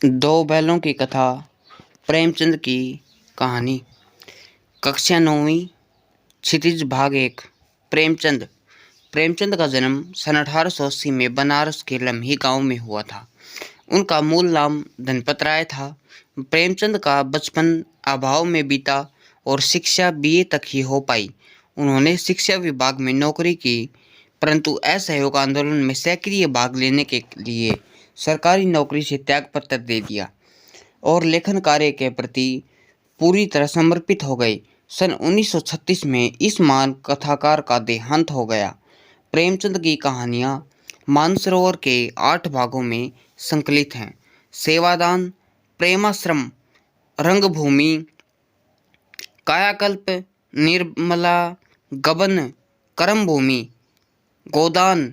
दो बैलों की कथा। प्रेमचंद की कहानी। कक्षा 9वीं। क्षितिज भाग 1। प्रेमचंद। प्रेमचंद का जन्म सन 1880 में बनारस के लम्ही गांव में हुआ था। उनका मूल नाम धनपत राय था। प्रेमचंद का बचपन अभाव में बीता और शिक्षा बीए तक ही हो पाई। उन्होंने शिक्षा विभाग में नौकरी की, परंतु असहयोग आंदोलन में सक्रिय भाग लेने के लिए सरकारी नौकरी से त्यागपत्र दे दिया और लेखन कार्य के प्रति पूरी तरह समर्पित हो गए। सन 1936 में इस महान कथाकार का देहांत हो गया। प्रेमचंद की कहानियाँ मानसरोवर के 8 भागों में संकलित हैं। सेवादान, प्रेमाश्रम, रंगभूमि, कायाकल्प, निर्मला, गबन, कर्मभूमि, गोदान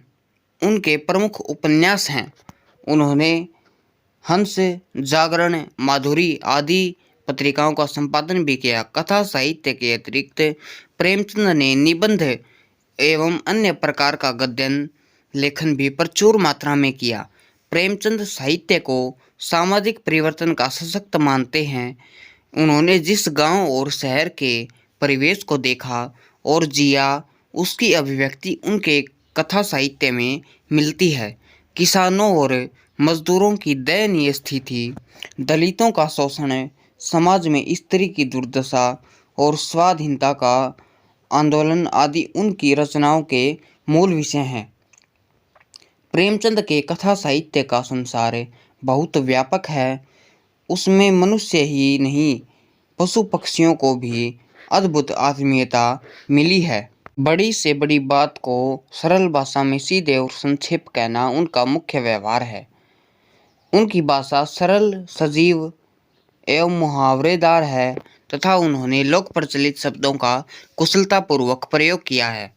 उनके प्रमुख उपन्यास हैं। उन्होंने हंस, जागरण, माधुरी आदि पत्रिकाओं का संपादन भी किया। कथा साहित्य के अतिरिक्त प्रेमचंद ने निबंध एवं अन्य प्रकार का गद्य लेखन भी प्रचुर मात्रा में किया। प्रेमचंद साहित्य को सामाजिक परिवर्तन का सशक्त मानते हैं। उन्होंने जिस गांव और शहर के परिवेश को देखा और जिया, उसकी अभिव्यक्ति उनके कथा साहित्य में मिलती है। किसानों और मजदूरों की दयनीय स्थिति, दलितों का शोषण, समाज में स्त्री की दुर्दशा और स्वाधीनता का आंदोलन आदि उनकी रचनाओं के मूल विषय हैं। प्रेमचंद के कथा साहित्य का संसार बहुत व्यापक है। उसमें मनुष्य ही नहीं, पशु पक्षियों को भी अद्भुत आत्मीयता मिली है। बड़ी से बड़ी बात को सरल भाषा में सीधे और संक्षेप कहना उनका मुख्य व्यवहार है। उनकी भाषा सरल, सजीव एवं मुहावरेदार है तथा उन्होंने लोक प्रचलित शब्दों का कुशलतापूर्वक प्रयोग किया है।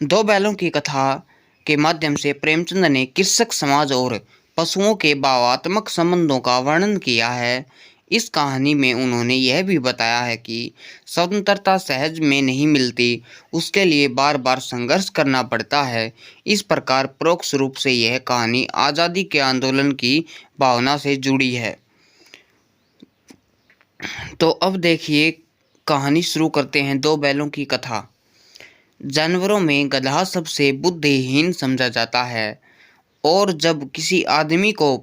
दो बैलों की कथा के माध्यम से प्रेमचंद ने कृषक समाज और पशुओं के भावात्मक संबंधों का वर्णन किया है। इस कहानी में उन्होंने यह भी बताया है कि स्वतंत्रता सहज में नहीं मिलती, उसके लिए बार बार संघर्ष करना पड़ता है। इस प्रकार परोक्ष रूप से यह कहानी आज़ादी के आंदोलन की भावना से जुड़ी है। तो अब देखिए, कहानी शुरू करते हैं। दो बैलों की कथा। जानवरों में गधा सबसे बुद्धिहीन समझा जाता है और जब किसी आदमी को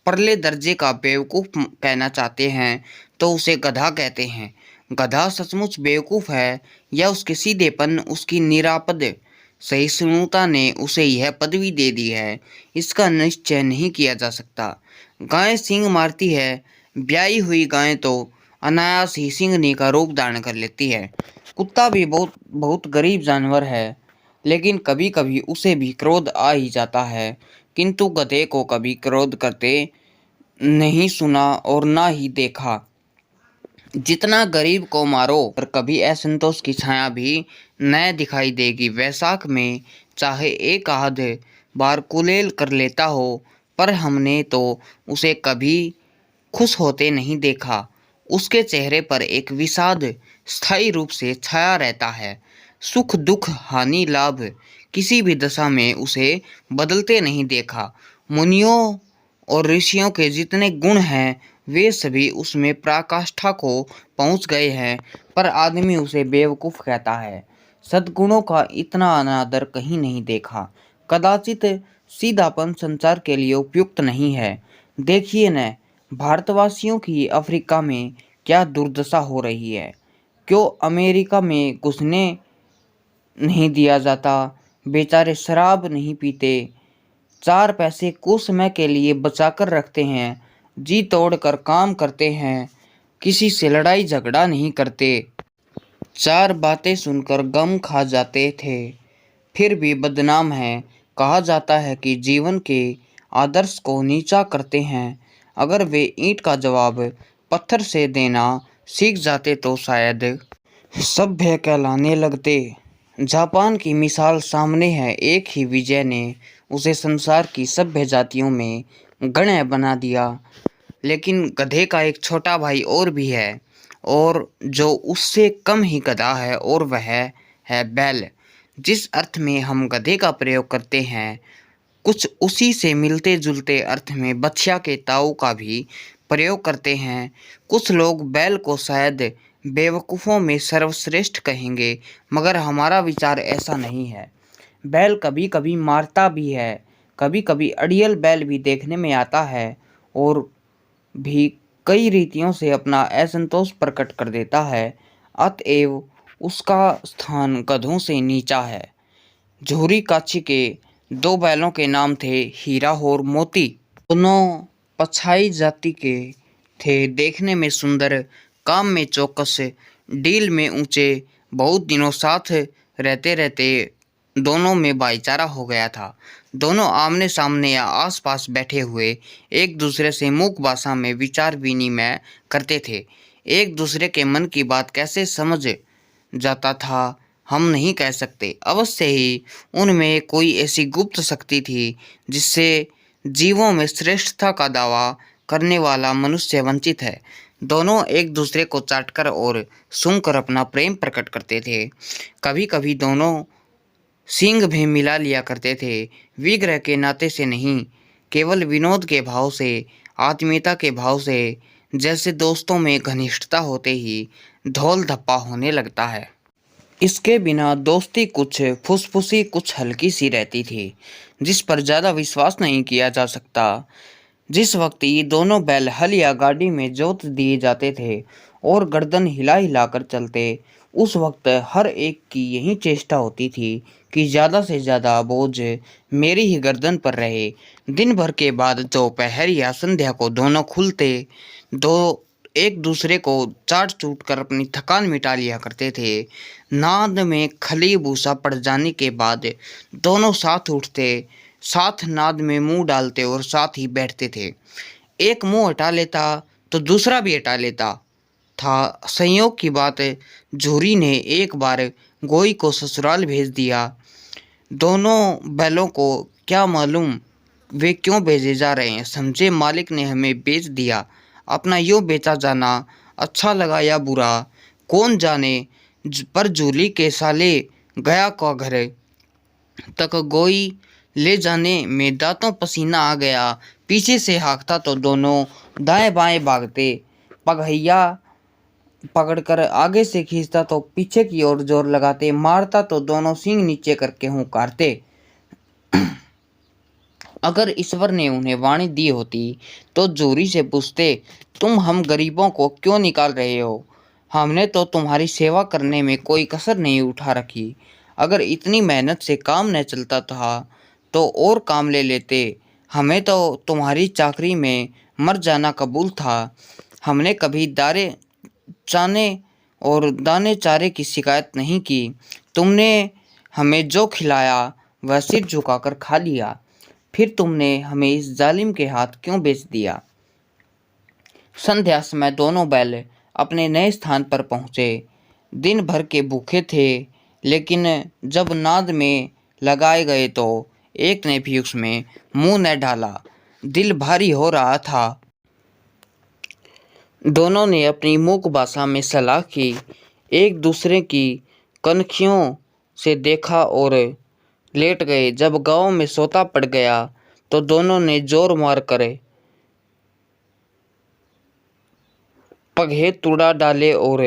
परले दर्जे का बेवकूफ़ कहना चाहते हैं तो उसे गधा कहते हैं। गधा सचमुच बेवकूफ़ है या उसके सीधेपन, उसकी निरापद सहिष्णुता ने उसे यह पदवी दे दी है, इसका निश्चय नहीं किया जा सकता। गाय सींग मारती है, ब्याई हुई गाय तो अनायास ही सिंघनी का रूप धारण कर लेती है। कुत्ता भी बहुत गरीब जानवर है, लेकिन कभी कभी उसे भी क्रोध आ ही जाता है, किंतु गधे को कभी क्रोध करते नहीं सुना और ना ही देखा। जितना गरीब को मारो पर कभी असंतोष की छाया भी न दिखाई देगी। वैशाख में चाहे एक आध बार कुलेल कर लेता हो, पर हमने तो उसे कभी खुश होते नहीं देखा। उसके चेहरे पर एक विषाद स्थायी रूप से छाया रहता है। सुख दुख हानि लाभ किसी भी दशा में उसे बदलते नहीं देखा। मुनियों और ऋषियों के जितने गुण हैं वे सभी उसमें पराकाष्ठा को पहुंच गए हैं, पर आदमी उसे बेवकूफ़ कहता है। सद्गुणों का इतना अनादर कहीं नहीं देखा। कदाचित सीधापन संचार के लिए उपयुक्त नहीं है। देखिए न, भारतवासियों की अफ्रीका में क्या दुर्दशा हो रही है। क्यों अमेरिका में घुसने नहीं दिया जाता। बेचारे शराब नहीं पीते, 4 पैसे कुछ समय के लिए बचाकर रखते हैं, जी तोड़कर काम करते हैं, किसी से लड़ाई झगड़ा नहीं करते। 4 बातें सुनकर गम खा जाते थे, फिर भी बदनाम हैं। कहा जाता है कि जीवन के आदर्श को नीचा करते हैं। अगर वे ईंट का जवाब पत्थर से देना सीख जाते तो शायद सभ्य कहलाने लगते। जापान की मिसाल सामने है। एक ही विजय ने उसे संसार की सभ्य जातियों में गण्य बना दिया। लेकिन गधे का एक छोटा भाई और भी है, और जो उससे कम ही गधा है, और वह है बैल। जिस अर्थ में हम गधे का प्रयोग करते हैं, कुछ उसी से मिलते जुलते अर्थ में बछिया के ताऊ का भी प्रयोग करते हैं। कुछ लोग बैल को शायद बेवकूफ़ों में सर्वश्रेष्ठ कहेंगे, मगर हमारा विचार ऐसा नहीं है। बैल कभी कभी मारता भी है, कभी कभी अड़ियल बैल भी देखने में आता है और भी कई रीतियों से अपना असंतोष प्रकट कर देता है। अतएव उसका स्थान गधों से नीचा है। झूरी काछी के दो बैलों के नाम थे हीरा और मोती। दोनों पछाई जाति के थे, देखने में सुंदर, काम में चौकस, डील में ऊंचे। बहुत दिनों साथ रहते रहते दोनों में भाईचारा हो गया था। दोनों आमने सामने या आसपास बैठे हुए एक दूसरे से मूक भाषा में विचार विनिमय करते थे। एक दूसरे के मन की बात कैसे समझ जाता था हम नहीं कह सकते। अवश्य ही उनमें कोई ऐसी गुप्त शक्ति थी जिससे जीवों में श्रेष्ठता का दावा करने वाला मनुष्य वंचित है। दोनों एक दूसरे को चाटकर और सूंघकर अपना प्रेम प्रकट करते थे। कभी कभी दोनों सींग भी मिला लिया करते थे, विग्रह के नाते से नहीं, केवल विनोद के भाव से, आत्मीयता के भाव से। जैसे दोस्तों में घनिष्ठता होते ही धौल धप्पा होने लगता है। इसके बिना दोस्ती कुछ फुसफुसी, कुछ हल्की सी रहती थी, जिस पर ज़्यादा विश्वास नहीं किया जा सकता। जिस वक्त ये दोनों बैल हल या गाड़ी में जोत दिए जाते थे और गर्दन हिला हिला कर चलते, उस वक्त हर एक की यही चेष्टा होती थी कि ज़्यादा से ज़्यादा बोझ मेरी ही गर्दन पर रहे। दिन भर के बाद दोपहर या संध्या को दोनों खुलते, दो एक दूसरे को चाट चूट कर अपनी थकान मिटा लिया करते थे। नाद में खली भूसा पड़ जाने के बाद दोनों साथ उठते, साथ नाद में मुंह डालते और साथ ही बैठते थे। एक मुंह हटा लेता तो दूसरा भी हटा लेता था। संयोग की बात, झूरी ने एक बार गोई को ससुराल भेज दिया। दोनों बैलों को क्या मालूम वे क्यों भेजे जा रहे हैं। समझे मालिक ने हमें बेच दिया। अपना यूँ बेचा जाना अच्छा लगा या बुरा कौन जाने, पर झूली के साले गया का घर तक गोई ले जाने में दांतों पसीना आ गया। पीछे से हाँकता तो दोनों दाएं बाएं भागते, पगहिया पकड़कर आगे से खींचता तो पीछे की ओर जोर लगाते, मारता तो दोनों सींग नीचे करके हुंकारते। अगर ईश्वर ने उन्हें वाणी दी होती तो जोरी से पूछते, तुम हम गरीबों को क्यों निकाल रहे हो? हमने तो तुम्हारी सेवा करने में कोई कसर नहीं उठा रखी। अगर इतनी मेहनत से काम न चलता था तो और काम ले लेते। हमें तो तुम्हारी चाकरी में मर जाना कबूल था। हमने कभी दारे चाने और दाने चारे की शिकायत नहीं की। तुमने हमें जो खिलाया वह सिर झुकाकर खा लिया। फिर तुमने हमें इस जालिम के हाथ क्यों बेच दिया? संध्या समय दोनों बैल अपने नए स्थान पर पहुँचे। दिन भर के भूखे थे, लेकिन जब नाद में लगाए गए तो एक ने भी उसमें मुंह न डाला। दिल भारी हो रहा था। दोनों ने अपनी मूक भाषा में सलाह की, एक दूसरे की कनखियों से देखा और लेट गए। जब गांव में सोता पड़ गया तो दोनों ने जोर मार कर पगहे तुड़ा डाले और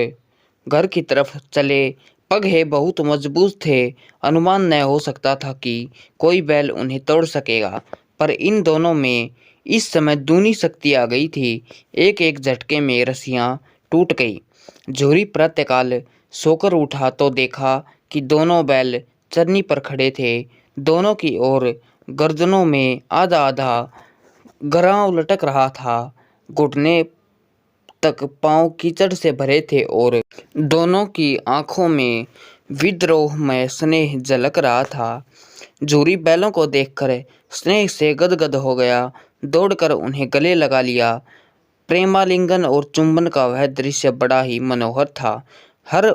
घर की तरफ चले। पगहे बहुत मजबूत थे, अनुमान न हो सकता था कि कोई बैल उन्हें तोड़ सकेगा, पर इन दोनों में इस समय दूनी शक्ति आ गई थी। एक एक झटके में रस्सियां टूट गई। झूरी प्रातःकाल सोकर उठा तो देखा कि दोनों बैल चरनी पर खड़े थे। दोनों की ओर गर्दनों में आधा आधा गराव लटक रहा था। घुटने तक पांव कीचड़ से भरे थे और दोनों की आंखों में विद्रोह में स्नेह झलक रहा था। झूरी बैलों को देखकर स्नेह से गदगद हो गया, दौड़कर उन्हें गले लगा लिया। प्रेमालिंगन और चुंबन का वह दृश्य बड़ा ही मनोहर था। हर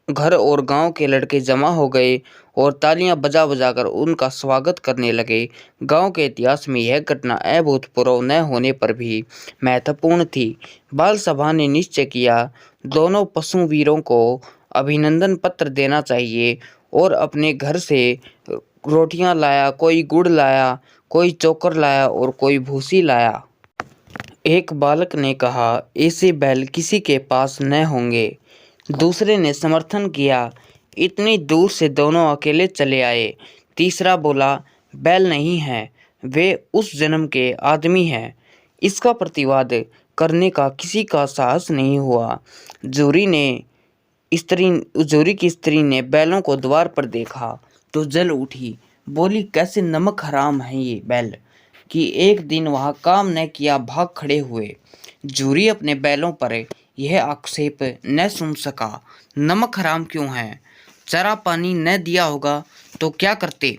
घर और गांव के लड़के जमा हो गए और तालियां बजा बजाकर उनका स्वागत करने लगे। गांव के इतिहास में यह घटना अभूतपूर्व न होने पर भी महत्वपूर्ण थी। बाल सभा ने निश्चय किया, दोनों पशुवीरों को अभिनंदन पत्र देना चाहिए और अपने घर से रोटियां लाया, कोई गुड़ लाया, कोई चोकर लाया और कोई भूसी लाया। एक बालक ने कहा, ऐसे बैल किसी के पास न होंगे। दूसरे ने समर्थन किया, इतनी दूर से दोनों अकेले चले आए। तीसरा बोला, बैल नहीं है, वे उस जन्म के आदमी हैं। इसका प्रतिवाद करने का किसी का साहस नहीं हुआ। जोरी की स्त्री ने बैलों को द्वार पर देखा तो जल उठी, बोली, कैसे नमक हराम है ये बैल कि एक दिन वहाँ काम न किया भाग खड़े हुए। जूरी अपने बैलों पर यह आक्षेप न सुन सका। नमक हराम क्यों है? चारा पानी न दिया होगा तो क्या करते?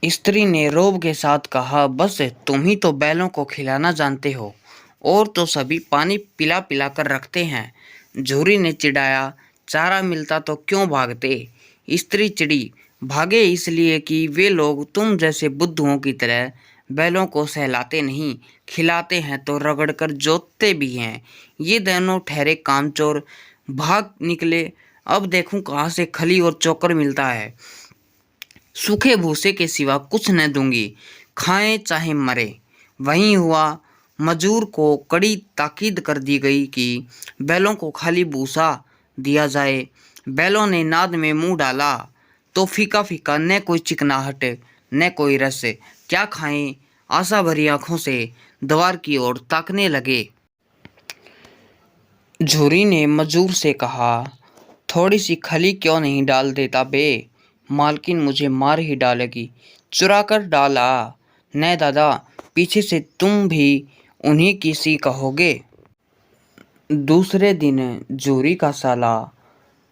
स्त्री ने रोब के साथ कहा, बस तुम ही तो बैलों को खिलाना जानते हो, और तो सभी पानी पिला पिला कर रखते हैं। जूरी ने चिढ़ाया, चारा मिलता तो क्यों भागते? स्त्री चिढ़ी, भागे इसलिए कि वे लोग तुम जैसे बुद्धुओं की तरह बैलों को सहलाते नहीं, खिलाते हैं तो रगड़कर जोतते भी हैं। ये दोनों ठहरे कामचोर, भाग निकले। अब देखूं कहाँ से खली और चोकर मिलता है। सूखे भूसे के सिवा कुछ न दूंगी, खाएं चाहे मरे। वहीं हुआ। मजूर को कड़ी ताकीद कर दी गई कि बैलों को खाली भूसा दिया जाए। बैलों ने नाद में मुंह डाला तो फीका फीका, न कोई चिकनाहट न कोई रस। क्या खाएं? आशा भरी आंखों से द्वार की ओर ताकने लगे। झूरी ने मजूर से कहा, थोड़ी सी खली क्यों नहीं डाल देता बे? मालकिन मुझे मार ही डालेगी। चुरा कर डाला। न दादा, पीछे से तुम भी उन्हीं की सी कहोगे। दूसरे दिन झूरी का साला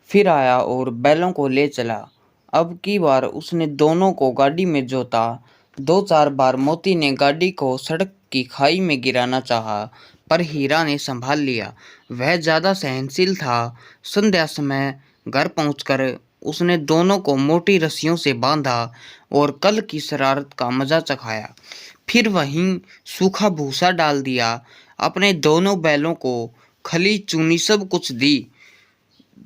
फिर आया और बैलों को ले चला। अब की बार उसने दोनों को गाड़ी में जोता। 2-4 बार मोती ने गाड़ी को सड़क की खाई में गिराना चाहा, पर हीरा ने संभाल लिया। वह ज़्यादा सहनशील था। संध्या समय घर पहुंचकर उसने दोनों को मोटी रस्सियों से बांधा और कल की शरारत का मजा चखाया। फिर वहीं सूखा भूसा डाल दिया। अपने दोनों बैलों को खली चूनी सब कुछ दी।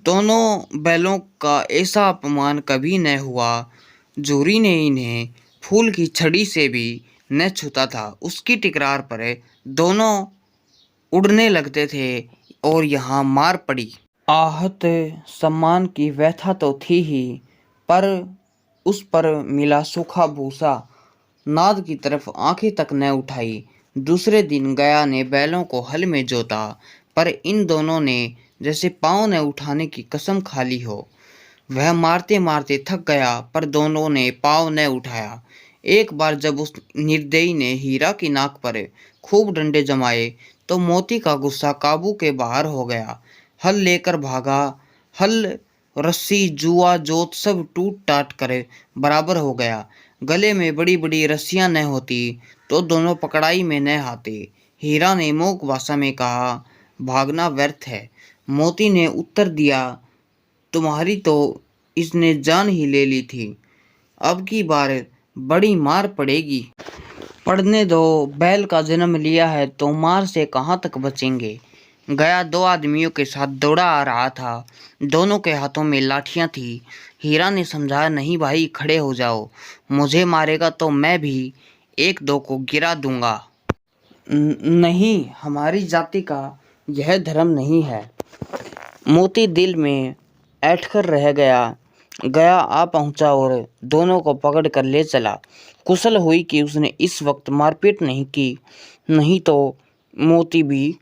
दोनों बैलों का ऐसा अपमान कभी न हुआ। जूरी ने इन्हें फूल की छड़ी से भी न छूता था। उसकी टिकरार पर दोनों उड़ने लगते थे और यहाँ मार पड़ी। आहत सम्मान की व्यथा तो थी ही, पर उस पर मिला सूखा भूसा। नाद की तरफ आंखें तक न उठाई। दूसरे दिन गया ने बैलों को हल में जोता, पर इन दोनों ने जैसे पाँव न उठाने की कसम खा ली हो। वह मारते मारते थक गया, पर दोनों ने पाँव न उठाया। एक बार जब उस निर्दयी ने हीरा की नाक पर खूब डंडे जमाए तो मोती का गुस्सा काबू के बाहर हो गया। हल लेकर भागा। हल, रस्सी, जुआ, जोत सब टूट टाट कर बराबर हो गया। गले में बड़ी बड़ी रस्सियां न होती तो दोनों पकड़ाई में न आते। हीरा ने मूक भाषा में कहा, भागना व्यर्थ है। मोती ने उत्तर दिया, तुम्हारी तो इसने जान ही ले ली थी। अब की बार बड़ी मार पड़ेगी। पढ़ने दो, बैल का जन्म लिया है तो मार से कहाँ तक बचेंगे। गया 2 आदमियों के साथ दौड़ा आ रहा था। दोनों के हाथों में लाठियां थी। हीरा ने समझाया, नहीं भाई, खड़े हो जाओ। मुझे मारेगा तो मैं भी 1-2 को गिरा दूंगा। नहीं, हमारी जाति का यह धर्म नहीं है। मोती दिल में ऐंठकर रह गया। गया आ पहुंचा और दोनों को पकड़ कर ले चला। कुशल हुई कि उसने इस वक्त मारपीट नहीं की, नहीं तो मोती भी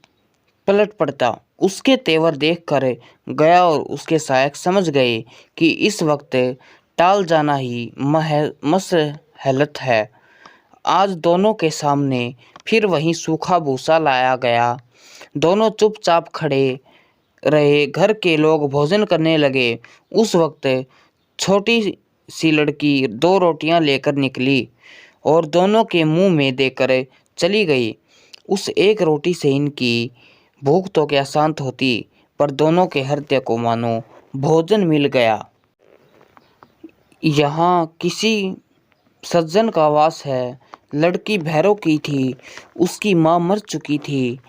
पलट पड़ता। उसके तेवर देखकर गया और उसके सहायक समझ गए कि इस वक्त टाल जाना ही मसहलत है। आज दोनों के सामने फिर वही सूखा भूसा लाया गया। दोनों चुपचाप खड़े रहे। घर के लोग भोजन करने लगे। उस वक्त छोटी सी लड़की 2 रोटियां लेकर निकली और दोनों के मुंह में देकर चली गई। उस एक रोटी से इनकी भूख तो क्या शांत होती, पर दोनों के हृदय को मानो भोजन मिल गया। यहाँ किसी सज्जन का वास है। लड़की भैरव की थी। उसकी माँ मर चुकी थी।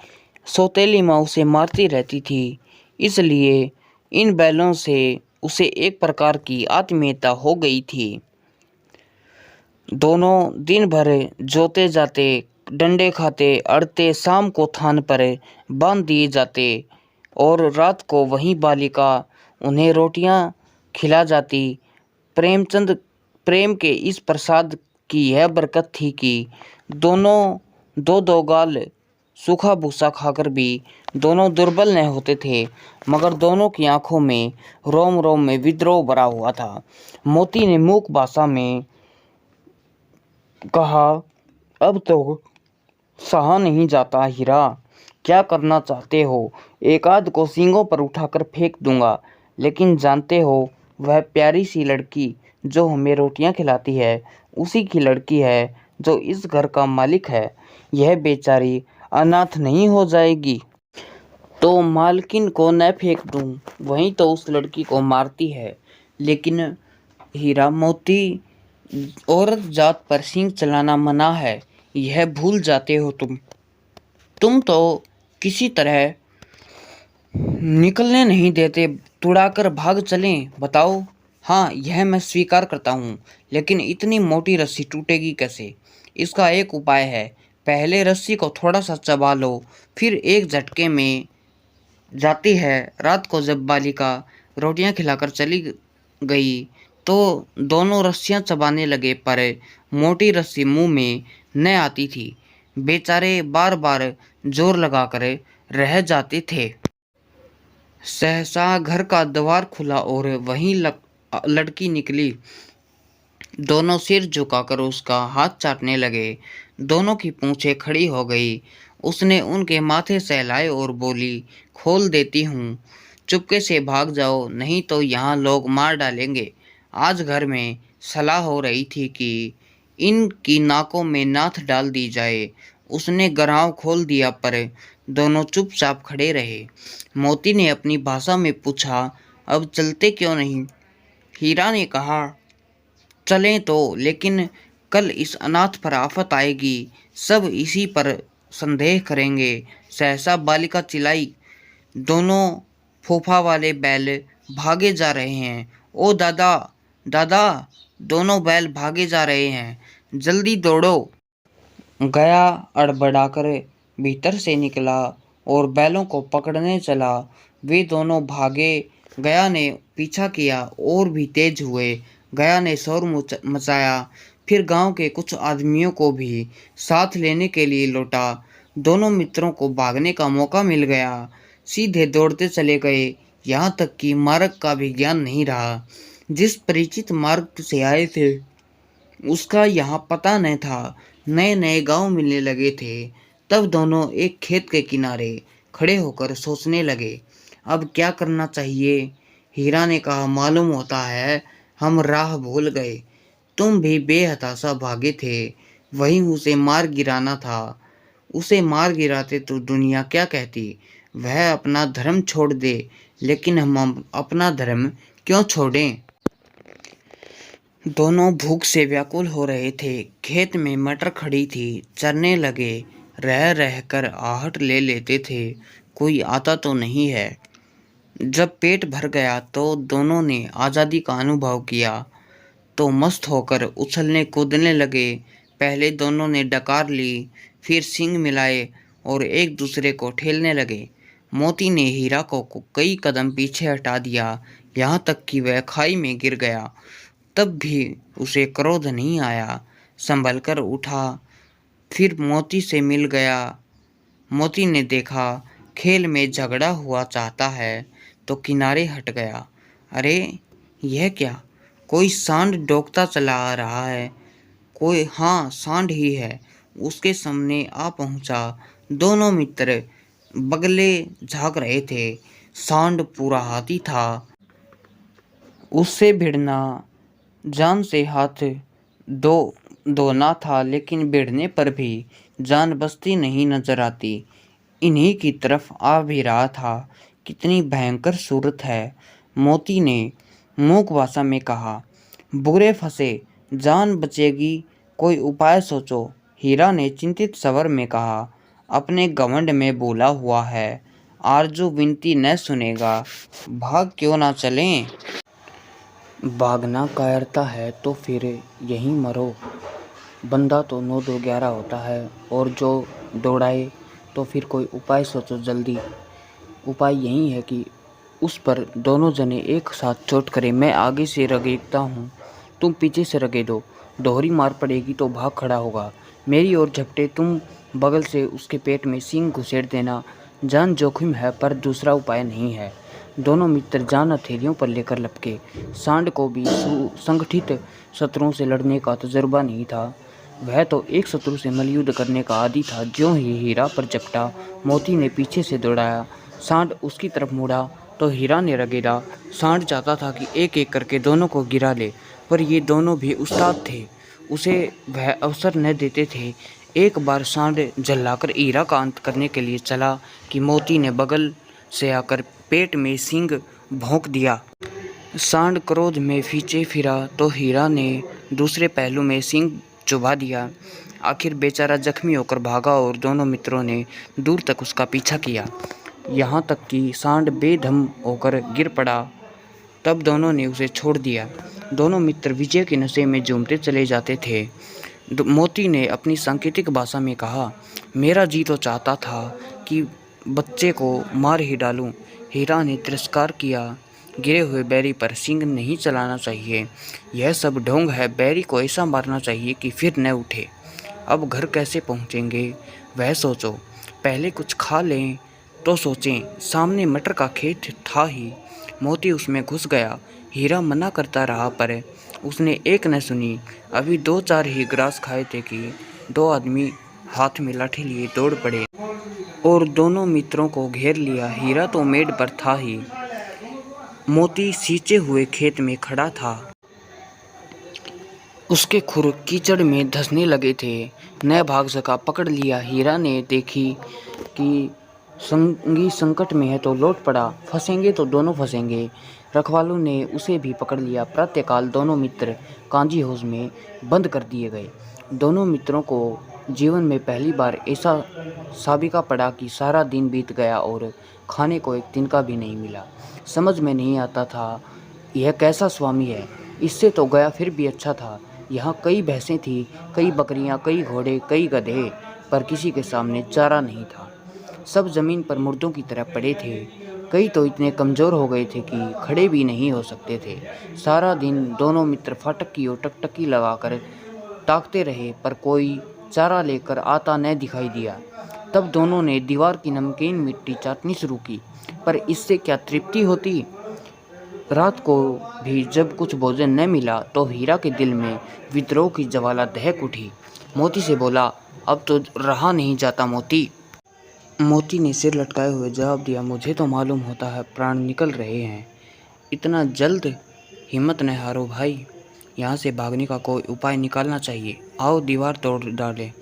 सौतेली माँ उसे मारती रहती थी, इसलिए इन बैलों से उसे एक प्रकार की आत्मीयता हो गई थी। दोनों दिन भर जोते जाते, डंडे खाते, अड़ते, शाम को थान पर बांध दिए जाते और रात को वही बालिका उन्हें रोटियां खिला जाती। प्रेमचंद प्रेम के इस प्रसाद की यह बरकत थी कि दोनों दो दो गाल सूखा भूसा खाकर भी दोनों दुर्बल न होते थे, मगर दोनों की आंखों में रोम रोम में विद्रोह भरा हुआ था। मोती ने मूक भाषा में कहा, अब तो सहा नहीं जाता हीरा, क्या करना चाहते हो? एक आध को सींगों पर उठाकर फेंक दूंगा, लेकिन जानते हो वह प्यारी सी लड़की जो हमें रोटियां खिलाती है उसी की लड़की है जो इस घर का मालिक है। यह बेचारी अनाथ नहीं हो जाएगी तो मालकिन को न फेंक दूं, वहीं तो उस लड़की को मारती है। लेकिन हीरा मोती, औरत जात पर सींग चलाना मना है, यह भूल जाते हो तुम तो किसी तरह निकलने नहीं देते, तुड़ाकर भाग चलें, बताओ। हाँ, यह मैं स्वीकार करता हूँ, लेकिन इतनी मोटी रस्सी टूटेगी कैसे? इसका एक उपाय है, पहले रस्सी को थोड़ा सा चबा लो, फिर एक झटके में जाती है। रात को जब बालिका रोटियां खिलाकर चली गई तो दोनों रस्सियां चबाने लगे, पर मोटी रस्सी मुंह में न आती थी। बेचारे बार बार जोर लगाकर रह जाते थे। सहसा घर का द्वार खुला और वहीं लड़की निकली। दोनों सिर झुकाकर उसका हाथ चाटने लगे। दोनों की पूंछें खड़ी हो गई। उसने उनके माथे सहलाए और बोली, खोल देती हूँ, चुपके से भाग जाओ, नहीं तो यहाँ लोग मार डालेंगे। आज घर में सलाह हो रही थी कि इनकी नाकों में नाथ डाल दी जाए। उसने गराव खोल दिया, पर दोनों चुपचाप खड़े रहे। मोती ने अपनी भाषा में पूछा, अब चलते क्यों नहीं? हीरा ने कहा, चलें तो, लेकिन कल इस अनाथ पर आफत आएगी, सब इसी पर संदेह करेंगे। सहसा बालिका चिल्लाई, दोनों फूफा वाले बैल भागे जा रहे हैं। ओ दादा, दादा, दोनों बैल भागे जा रहे हैं, जल्दी दौड़ो। गया अड़बड़ाकर भीतर से निकला और बैलों को पकड़ने चला। वे दोनों भागे। गया ने पीछा किया और भी तेज हुए। गया ने शोर मचाया, फिर गांव के कुछ आदमियों को भी साथ लेने के लिए लौटा। दोनों मित्रों को भागने का मौका मिल गया, सीधे दौड़ते चले गए, यहाँ तक कि मार्ग का भी ज्ञान नहीं रहा। जिस परिचित मार्ग से आए थे उसका यहाँ पता न था। नए नए गांव मिलने लगे थे। तब दोनों एक खेत के किनारे खड़े होकर सोचने लगे, अब क्या करना चाहिए। हीरा ने कहा, मालूम होता है हम राह भूल गए। तुम भी बेहताशा भागे थे, वहीं उसे मार गिराना था। उसे मार गिराते तो दुनिया क्या कहती? वह अपना धर्म छोड़ दे, लेकिन हम अपना धर्म क्यों छोड़ें? दोनों भूख से व्याकुल हो रहे थे। खेत में मटर खड़ी थी, चरने लगे। रह रहकर आहट ले लेते थे, कोई आता तो नहीं है। जब पेट भर गया तो दोनों ने आज़ादी का अनुभव किया तो मस्त होकर उछलने कूदने लगे। पहले दोनों ने डकार ली, फिर सींग मिलाए और एक दूसरे को ठेलने लगे। मोती ने हीरा को कई कदम पीछे हटा दिया, यहाँ तक कि वह खाई में गिर गया। तब भी उसे क्रोध नहीं आया, संभल कर उठा, फिर मोती से मिल गया। मोती ने देखा खेल में झगड़ा हुआ चाहता है तो किनारे हट गया। अरे यह क्या, कोई सांड डोकता चला आ रहा है। कोई, हाँ सांड ही है, उसके सामने आ पहुंचा। दोनों मित्र बगले झाँक रहे थे। सांड पूरा हाथी था। उससे भिड़ना जान से हाथ धोना था, लेकिन भिड़ने पर भी जान बचती नहीं नजर आती। इन्हीं की तरफ आ भी रहा था। कितनी भयंकर सूरत है। मोती ने मूक भाषा में कहा, बुरे फंसे, जान बचेगी, कोई उपाय सोचो। हीरा ने चिंतित स्वर में कहा, अपने घमंड में भूला हुआ है, आरजू विनती न सुनेगा, भाग क्यों ना चलें। भागना कायरता है तो फिर यहीं मरो। बंदा तो 9 2 11 होता है, और जो दौड़ाए तो फिर कोई उपाय सोचो जल्दी। उपाय यही है कि उस पर दोनों जने एक साथ चोट करें। मैं आगे से रगेदता हूँ, तुम पीछे से रगेदो। दोहरी मार पड़ेगी तो भाग खड़ा होगा। मेरी ओर झपटे, तुम बगल से उसके पेट में सींग घुसेड़ देना। जान जोखिम है पर दूसरा उपाय नहीं है। दोनों मित्र जान हथेलियों पर लेकर लपके। सांड को भी संगठित शत्रुओं से लड़ने का तजुर्बा नहीं था। वह तो एक शत्रु से मल्लयुद्ध करने का आदी था। ज्यों ही हीरा पर झपटा, मोती ने पीछे से दौड़ाया। सांड उसकी तरफ मुड़ा तो हीरा ने रगेदा। सांड चाहता था कि एक एक करके दोनों को गिरा ले, पर ये दोनों भी उस्ताद थे, उसे वह अवसर न देते थे। एक बार सांड झल्लाकर हीरा का अंत करने के लिए चला कि मोती ने बगल से आकर पेट में सींग भोंक दिया। सांड क्रोध में पीछे फिरा तो हीरा ने दूसरे पहलू में सींग चुभा दिया। आखिर बेचारा जख्मी होकर भागा और दोनों मित्रों ने दूर तक उसका पीछा किया, यहाँ तक कि सांड बेदम होकर गिर पड़ा। तब दोनों ने उसे छोड़ दिया। दोनों मित्र विजय के नशे में झूमते चले जाते थे। मोती ने अपनी सांकेतिक भाषा में कहा, मेरा जी तो चाहता था कि बच्चे को मार ही डालूं। हीरा ने तिरस्कार किया, गिरे हुए बैरी पर सींग नहीं चलाना चाहिए, यह सब ढोंग है। बैरी को ऐसा मारना चाहिए कि फिर न उठे। अब घर कैसे पहुँचेंगे वह सोचो, पहले कुछ खा लें तो सोचें। सामने मटर का खेत था ही। मोती उसमें घुस गया। हीरा मना करता रहा पर उसने एक न सुनी। अभी 2-4 ही ग्रास खाए थे कि 2 आदमी हाथ में लाठी लिए दौड़ पड़े और दोनों मित्रों को घेर लिया। हीरा तो मेड़ पर था ही, मोती सींचे हुए खेत में खड़ा था। उसके खुर कीचड़ में धंसने लगे थे। न भाग सका, पकड़ लिया। हीरा ने देखी कि संगी संकट में है तो लौट पड़ा, फंसेंगे तो दोनों फंसेंगे। रखवालों ने उसे भी पकड़ लिया। प्रातःकाल दोनों मित्र कांजी हाउस में बंद कर दिए गए। दोनों मित्रों को जीवन में पहली बार ऐसा साबिका पड़ा कि सारा दिन बीत गया और खाने को एक तिनका भी नहीं मिला। समझ में नहीं आता था यह कैसा स्वामी है। इससे तो गया फिर भी अच्छा था। यहाँ कई भैंसें थी, कई बकरियाँ, कई घोड़े, कई गधे, पर किसी के सामने चारा नहीं था। सब जमीन पर मुर्दों की तरह पड़े थे। कई तो इतने कमज़ोर हो गए थे कि खड़े भी नहीं हो सकते थे। सारा दिन दोनों मित्र फाटक की ओर टकटकी लगाकर ताकते रहे, पर कोई चारा लेकर आता न दिखाई दिया। तब दोनों ने दीवार की नमकीन मिट्टी चाटनी शुरू की, पर इससे क्या तृप्ति होती। रात को भी जब कुछ भोजन न मिला तो हीरा के दिल में विद्रोह की ज्वाला दहक उठी। मोती से बोला, अब तो रहा नहीं जाता मोती। मोती ने सिर लटकाए हुए जवाब दिया, मुझे तो मालूम होता है प्राण निकल रहे हैं। इतना जल्द हिम्मत न हारो भाई, यहाँ से भागने का कोई उपाय निकालना चाहिए। आओ दीवार तोड़ डालें।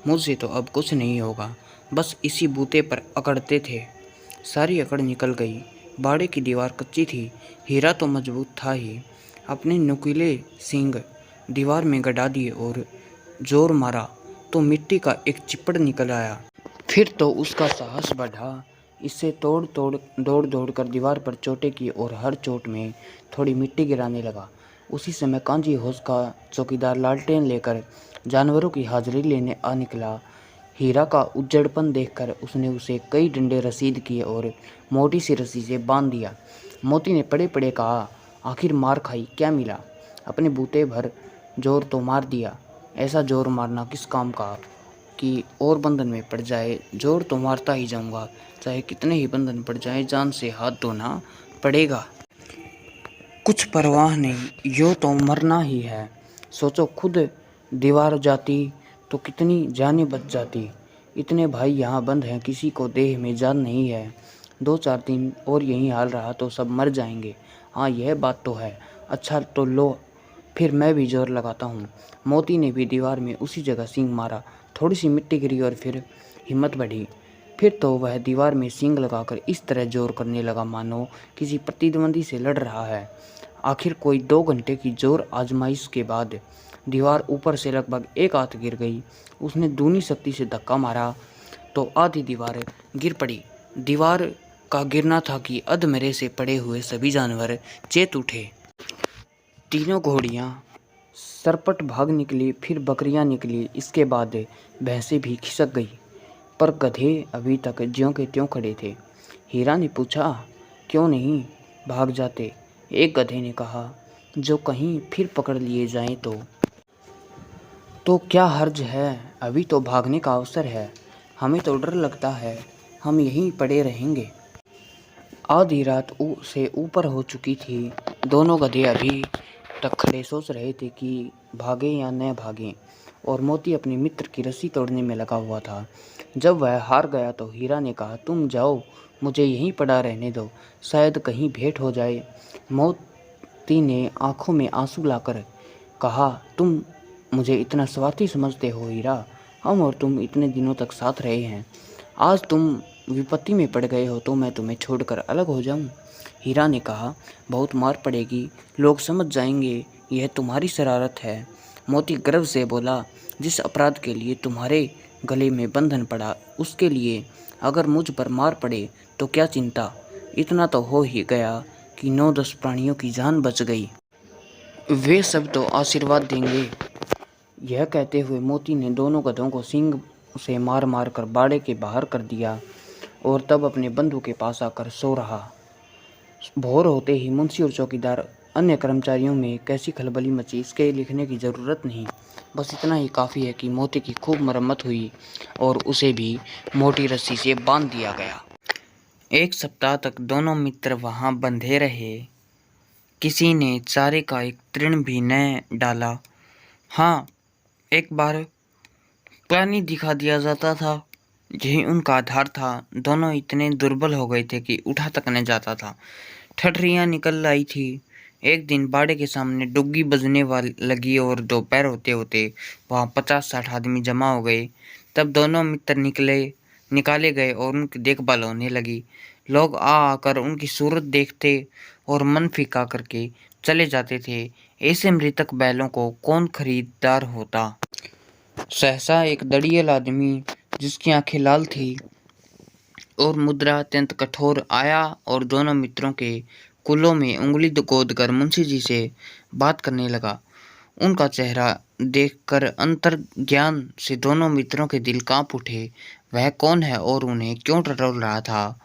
मुझसे तो अब कुछ नहीं होगा, बस इसी बूते पर अकड़ते थे। सारी अकड़ निकल गई। बाड़े की दीवार कच्ची थी, हीरा तो मजबूत था ही। अपने नुकीले सींग दीवार में गड़ा दिए और जोर मारा तो मिट्टी का एक चिप्पड़ निकल आया। फिर तो उसका साहस बढ़ा। इससे दौड़ दौड़ कर दीवार पर चोटें की और हर चोट में थोड़ी मिट्टी गिराने लगा। उसी समय कांजी हाउस का चौकीदार लालटेन लेकर जानवरों की हाजिरी लेने आ निकला। हीरा का उज्जड़पन देखकर उसने उसे कई डंडे रसीद किए और मोटी सी रस्सी से बांध दिया। मोती ने पड़े पड़े कहा, आखिर मार खाई, क्या मिला। अपने बूते भर जोर तो मार दिया, ऐसा जोर मारना किस काम का कि और बंधन में पड़ जाए। जोर तो मारता ही जाऊंगा, चाहे कितने ही बंधन पड़ जाए, जान से हाथ धोना पड़ेगा। कुछ परवाह नहीं, यो तो मरना ही है। सोचो, खुद दीवार जाती तो कितनी जानें बच जाती। इतने भाई यहाँ बंद हैं, किसी को देह में जान नहीं है। 2-4 दिन और यही हाल रहा तो सब मर जाएंगे। हाँ, यह बात तो है। अच्छा तो लो, फिर मैं भी जोर लगाता हूँ। मोती ने भी दीवार में उसी जगह सींग मारा। थोड़ी सी मिट्टी गिरी और फिर हिम्मत बढ़ी। फिर तो वह दीवार में सींग लगाकर इस तरह जोर करने लगा मानो किसी प्रतिद्वंदी से लड़ रहा है। आखिर कोई 2 घंटे की जोर आजमाइश के बाद दीवार ऊपर से लगभग 1 हाथ गिर गई। उसने दूनी शक्ति से धक्का मारा तो आधी दीवार गिर पड़ी। दीवार का गिरना था कि अधमरे से पड़े हुए सभी जानवर चेत उठे। तीनों घोड़ियाँ सरपट भाग निकली, फिर बकरियाँ निकली, इसके बाद भैंसें भी खिसक गई, पर गधे अभी तक ज्यों के त्यों खड़े थे। हीरा ने पूछा, क्यों नहीं भाग जाते? एक गधे ने कहा, जो कहीं फिर पकड़ लिए जाएं तो क्या हर्ज है, अभी तो भागने का अवसर है, हमें तो डर लगता है, हम यहीं पड़े रहेंगे। आधी रात से ऊपर हो चुकी थी। दोनों गधे अभी तक खड़े सोच रहे थे कि भागे या न भागें, और मोती अपने मित्र की रस्सी तोड़ने में लगा हुआ था। जब वह हार गया तो हीरा ने कहा, तुम जाओ, मुझे यहीं पड़ा रहने दो, शायद कहीं भेंट हो जाए। मोती ने आंखों में आंसू लाकर कहा, तुम मुझे इतना स्वार्थी समझते हो हीरा? हम और तुम इतने दिनों तक साथ रहे हैं, आज तुम विपत्ति में पड़ गए हो तो मैं तुम्हें छोड़कर अलग हो जाऊं? हीरा ने कहा, बहुत मार पड़ेगी, लोग समझ जाएंगे यह तुम्हारी शरारत है। मोती गर्व से बोला, जिस अपराध के लिए तुम्हारे गले में बंधन पड़ा, उसके लिए अगर मुझ पर मार पड़े तो क्या चिंता, इतना तो हो ही गया कि 9-10 प्राणियों की जान बच गई, वे सब तो आशीर्वाद देंगे। यह कहते हुए मोती ने दोनों गधों को सींग से मार मार कर बाड़े के बाहर कर दिया और तब अपने बंधु के पास आकर सो रहा। भोर होते ही मुंशी और चौकीदार अन्य कर्मचारियों में कैसी खलबली मची, इसके लिखने की ज़रूरत नहीं, बस इतना ही काफ़ी है कि मोती की खूब मरम्मत हुई और उसे भी मोटी रस्सी से बांध दिया गया। 1 सप्ताह तक दोनों मित्र वहां बंधे रहे। किसी ने चारे का एक तृण भी न डाला। हाँ, एक बार पानी दिखा दिया जाता था, यही उनका आधार था। दोनों इतने दुर्बल हो गए थे कि उठा तक न जाता था। ठठरियाँ निकल आई थी। एक दिन बाड़े के सामने डुग्गी बजने वाली लगी और दोपहर होते होते वहाँ 50-60 आदमी जमा हो गए। तब दोनों मित्र निकाले गए और उनकी देखभाल होने लगी। लोग आ आकर उनकी सूरत देखते और मन फीका करके चले जाते थे। ऐसे मृतक बैलों को कौन खरीदार होता? सहसा एक दड़ियल आदमी, जिसकी आंखें लाल थी और मुद्रा अत्यंत कठोर, आया और दोनों मित्रों के कुलों में उंगली गोदकर मुंशी जी से बात करने लगा। उनका चेहरा देखकर अंतर्ज्ञान से दोनों मित्रों के दिल कांप उठे। वह कौन है और उन्हें क्यों टटोल रहा था,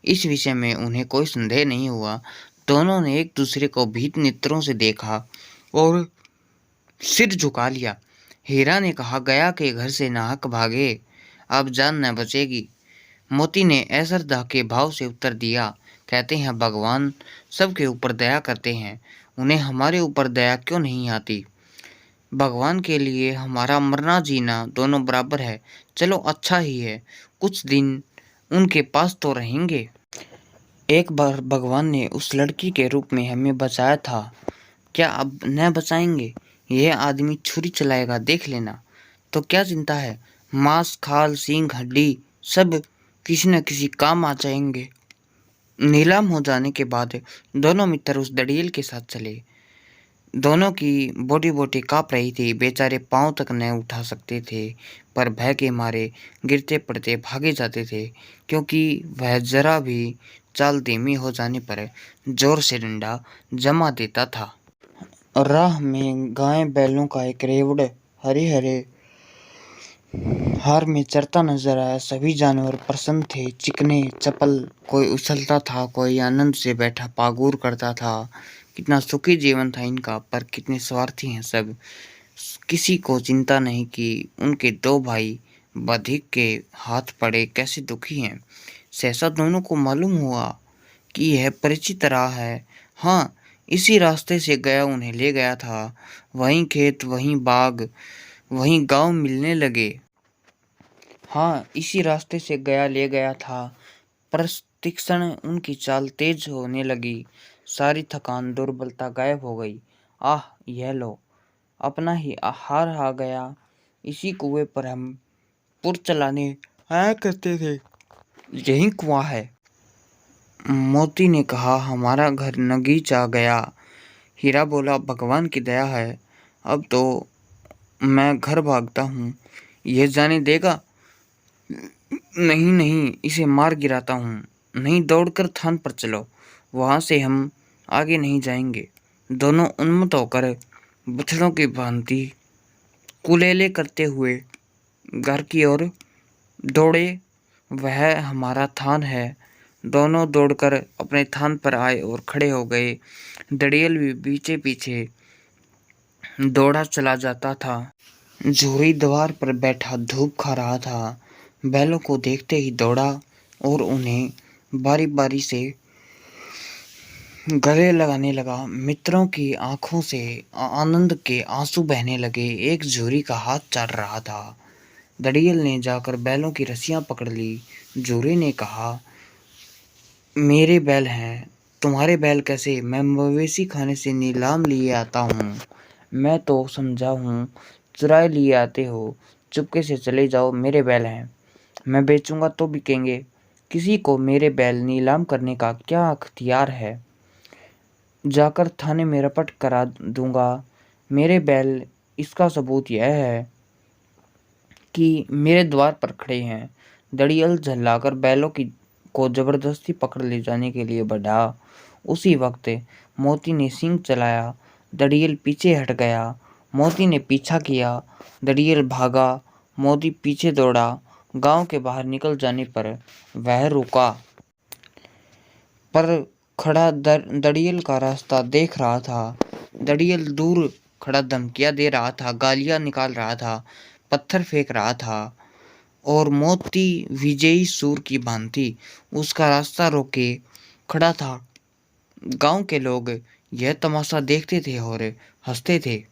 इस विषय में उन्हें कोई संदेह नहीं हुआ। दोनों ने एक दूसरे को भीत नेत्रों से देखा और सिर झुका लिया। हीरा ने कहा, गया के घर से नाहक भागे, अब जान न बचेगी। मोती ने असरदा के भाव से उत्तर दिया, कहते हैं भगवान सबके ऊपर दया करते हैं, उन्हें हमारे ऊपर दया क्यों नहीं आती? भगवान के लिए हमारा मरना जीना दोनों बराबर है। चलो अच्छा ही है, कुछ दिन उनके पास तो रहेंगे। एक बार भगवान ने उस लड़की के रूप में हमें बचाया था, क्या अब न बचाएंगे? यह आदमी छुरी चलाएगा, देख लेना। तो क्या चिंता है, मांस खाल सींग हड्डी सब किसी न किसी काम आ जाएंगे। नीलाम हो जाने के बाद दोनों मित्र उस दड़ियल के साथ चले। दोनों की बॉडी बॉडी काँप रही थी, बेचारे पांव तक न उठा सकते थे, पर भय के मारे गिरते पड़ते भागे जाते थे, क्योंकि वह जरा भी चाल धीमी हो जाने पर जोर से डंडा जमा देता था। राह में गाय बैलों का एक रेवड़ हरे हरे हार में चरता नजर आया। सभी जानवर प्रसन्न थे, चिकने चपल, कोई उछलता था, कोई आनंद से बैठा पागुर करता था। कितना सुखी जीवन था इनका, पर कितने स्वार्थी हैं सब। किसी को चिंता नहीं कि उनके 2 भाई बधिक के हाथ पड़े कैसे दुखी हैं। सहसा दोनों को मालूम हुआ कि यह परिचित राह है। हाँ, इसी रास्ते से गया उन्हें ले गया था। वहीं खेत, वहीं बाग, वहीं गांव मिलने लगे। हाँ, इसी रास्ते से गया ले गया था। प्रतिक्षण उनकी चाल तेज होने लगी, सारी थकान दुर्बलता गायब हो गई। आह, यह लो, अपना ही आहार आ गया। इसी कुएं पर हम पुर चलाने आया करते थे, यही कुआं है। मोती ने कहा, हमारा घर नगीच आ गया। हीरा बोला, भगवान की दया है, अब तो मैं घर भागता हूँ, यह जाने देगा? नहीं नहीं, इसे मार गिराता हूँ। नहीं, दौड़कर थान पर चलो, वहां से हम आगे नहीं जाएंगे। दोनों उन्मत्त होकर बछड़ों की भांति कुलेले करते हुए घर की ओर दौड़े। वह हमारा थान है। दोनों दौड़कर अपने थान पर आए और खड़े हो गए। दड़ियल भी पीछे पीछे दौड़ा चला जाता था। जोरी द्वार पर बैठा धूप खा रहा था। बैलों को देखते ही दौड़ा और उन्हें बारी बारी से गले लगाने लगा। मित्रों की आंखों से आनंद के आंसू बहने लगे। एक जोरी का हाथ चाट रहा था। दड़ियल ने जाकर बैलों की रस्सियां पकड़ ली। जोरी ने कहा, मेरे बैल हैं, तुम्हारे बैल कैसे? मैं मवेशी खाने से नीलाम लिए आता हूँ। मैं तो समझा हूँ चुराए लिए आते हो। चुपके से चले जाओ, मेरे बैल हैं। मैं बेचूंगा तो बिकेंगे। किसी को मेरे बैल नीलाम करने का क्या अख्तियार है? जाकर थाने में रपट करा दूंगा। मेरे बैल, इसका सबूत यह है कि मेरे द्वार पर खड़े हैं। दड़ियल झल्लाकर बैलों की को जबरदस्ती पकड़ ले जाने के लिए बढ़ा। उसी वक्त मोती ने सींग चलाया। दड़ियल पीछे हट गया। मोती ने पीछा किया। दड़ियल भागा। मोती पीछे दौड़ा। गांव के बाहर निकल जाने पर वह रुका, पर खड़ा दड़ियल का रास्ता देख रहा था। दड़ियल दूर खड़ा धमकियां दे रहा था, गालियां निकाल रहा था, पत्थर फेंक रहा था और मोती विजयी सूर की भांति उसका रास्ता रोके खड़ा था। गांव के लोग यह तमाशा देखते थे और हंसते थे।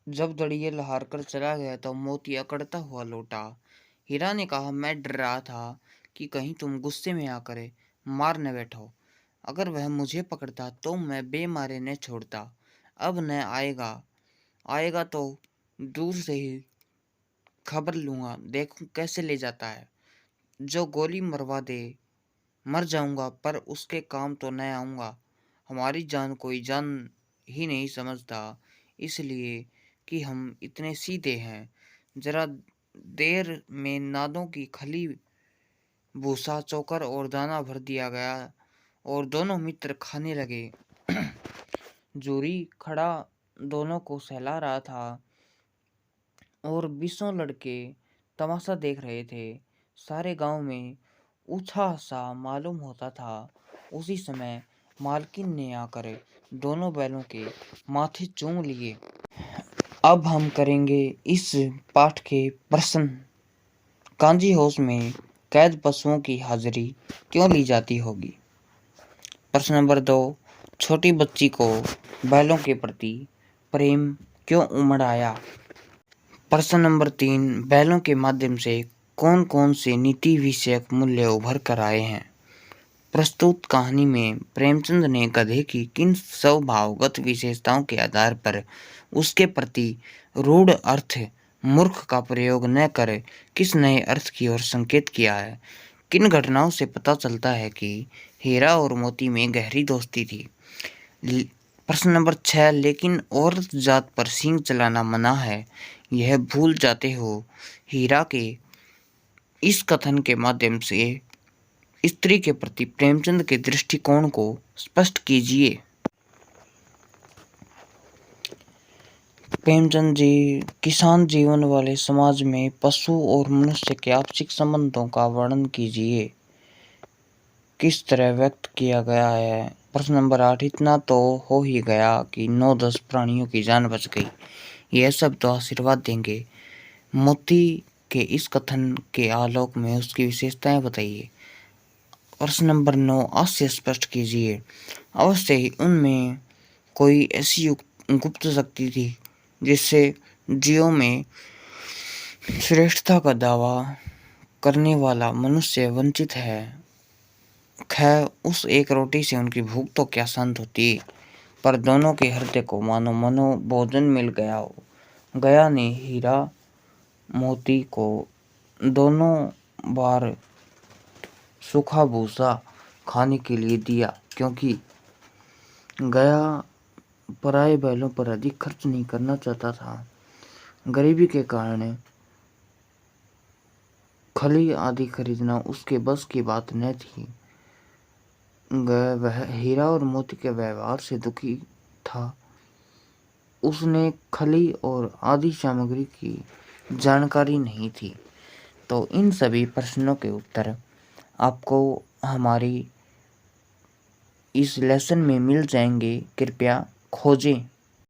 जब दड़ियल हार कर चला गया तो मोती अकड़ता हुआ लौटा। हीरा ने कहा, मैं डर रहा था कि कहीं तुम गुस्से में आकर मार न बैठो। अगर वह मुझे पकड़ता तो मैं बेमारे न छोड़ता। अब न आएगा। आएगा तो दूर से ही खबर लूंगा, देखूं कैसे ले जाता है। जो गोली मरवा दे मर जाऊंगा, पर उसके काम तो न आऊंगा। हमारी जान कोई जान ही नहीं समझता, इसलिए कि हम इतने सीधे हैं। जरा देर में नादों की खली, भूसा, चोकर और दाना भर दिया गया और दोनों मित्र खाने लगे। जोरी खड़ा दोनों को सहला रहा था और 20 लड़के तमाशा देख रहे थे। सारे गांव में उत्साह सा मालूम होता था। उसी समय मालकिन ने आकर दोनों बैलों के माथे चूम लिए। अब हम करेंगे इस पाठ के प्रश्न। कांजी हाउस में कैद पशुओं की हाजिरी क्यों ली जाती होगी? प्रश्न नंबर 2, छोटी बच्ची को बैलों के प्रति प्रेम क्यों उमड़ आया? प्रश्न नंबर 3, बैलों के माध्यम से कौन कौन से नीति विषयक मूल्य उभर कर आए हैं? प्रस्तुत कहानी में प्रेमचंद ने गधे की किन स्वभावगत विशेषताओं के आधार पर उसके प्रति रूढ़ अर्थ मूर्ख का प्रयोग न कर किस नए अर्थ की ओर संकेत किया है? किन घटनाओं से पता चलता है कि हीरा और मोती में गहरी दोस्ती थी? प्रश्न नंबर 6, लेकिन औरत जात पर सींग चलाना मना है, यह भूल जाते हो। हीरा के इस कथन के माध्यम से स्त्री के प्रति प्रेमचंद के दृष्टिकोण को स्पष्ट कीजिए। प्रेमचंद जी, किसान जीवन वाले समाज में पशु और मनुष्य के आपसी संबंधों का वर्णन कीजिए। किस तरह व्यक्त किया गया है? प्रश्न नंबर 8, इतना तो हो ही गया कि 9-10 प्राणियों की जान बच गई, यह सब तो आशीर्वाद देंगे। मोती के इस कथन के आलोक में उसकी विशेषताएं बताइए। प्रश्न नंबर 9, हास्य स्पष्ट कीजिए। अवश्य ही उनमें कोई ऐसी गुप्त शक्ति थी जिससे जीवों में श्रेष्ठता का दावा करने वाला मनुष्य वंचित है। खैर, उस एक रोटी से उनकी भूख तो क्या शांत होती, पर दोनों के हृदय को मानो मनो भोजन मिल गया हो। गया ने हीरा मोती को दोनों बार सूखा भूसा खाने के लिए दिया, क्योंकि गया पराये बैलों पर अधिक खर्च नहीं करना चाहता था। गरीबी के कारण खली आदि खरीदना उसके बस की बात न थी। वह हीरा और मोती के व्यवहार से दुखी था। उसने खली और आदि सामग्री की जानकारी नहीं थी। तो इन सभी प्रश्नों के उत्तर आपको हमारी इस लेसन में मिल जाएंगे। कृपया खोजें।